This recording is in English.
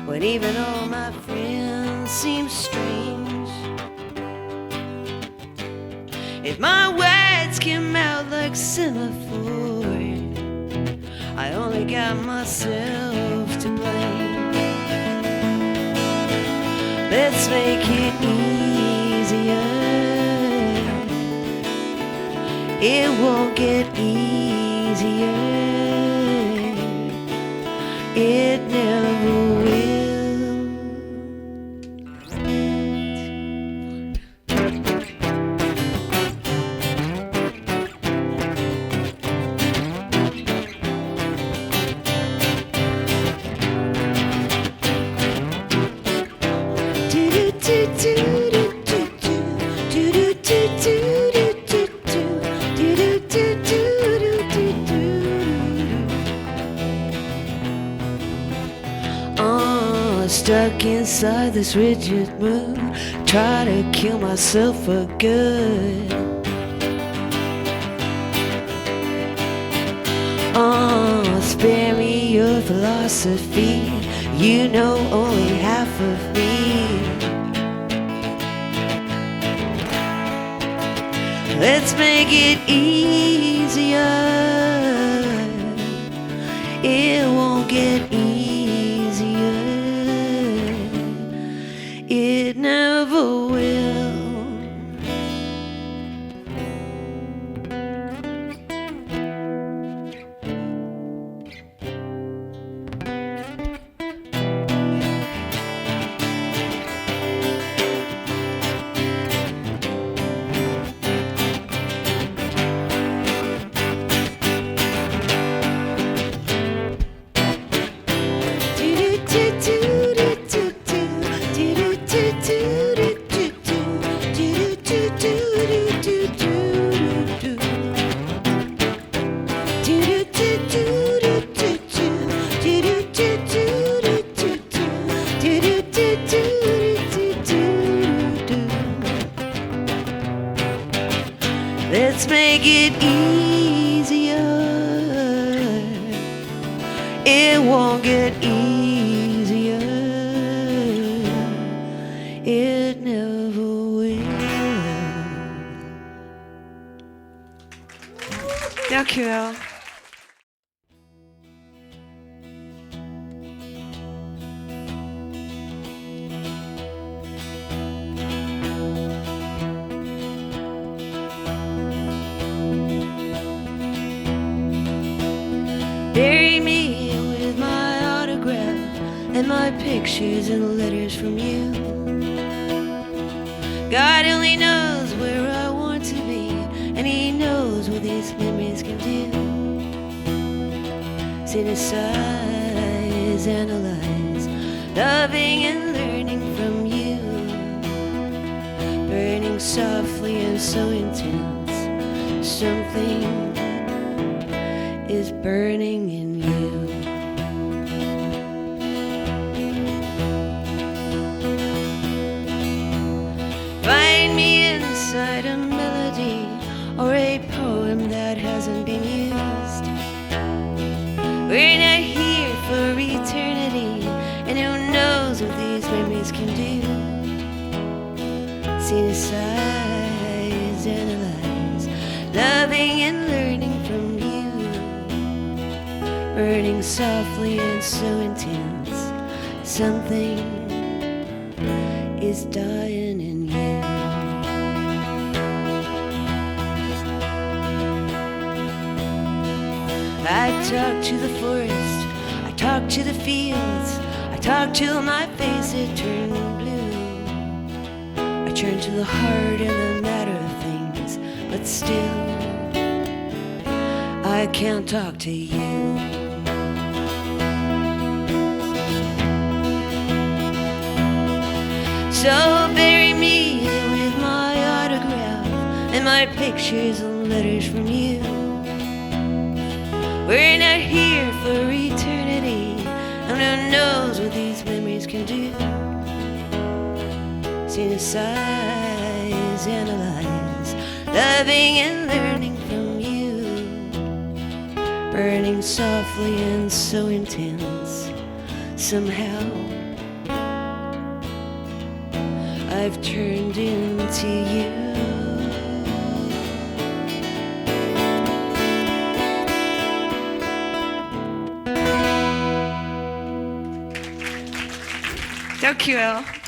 when even all my friends seem strange. If my words came out like semaphore, I only got myself to blame. Let's make it easier. It won't get easier. It never will. Stuck inside this rigid mood, try to kill myself for good. Spare me your philosophy, you know only half of me. Let's make it easier. It won't get easier. It never will. Let's make it easier. It won't get easier. It never will. Dankjewel. Bury me with my autograph and my pictures and letters from you. God only knows where I want to be, and He knows what these memories can do. Synthesize, analyze, loving and learning from you. Burning softly and so intense, something is burning in you. Find me inside a melody or a poem that hasn't been used. We're not here for eternity, and who knows what these memories can do. Synthesize, analyze, loving and learning from you. Burning softly and so intense, something is dying in you. I talk to the forest, I talk to the fields, I talk till my face it turned blue. I turn to the heart and the matter of things, but still I can't talk to you. So bury me with my autograph and my pictures and letters from you. We're not here for eternity, and who knows what these memories can do. Synthesize, analyze, loving and learning from you. Burning softly and so intense, somehow I've turned into you. Dankjewel.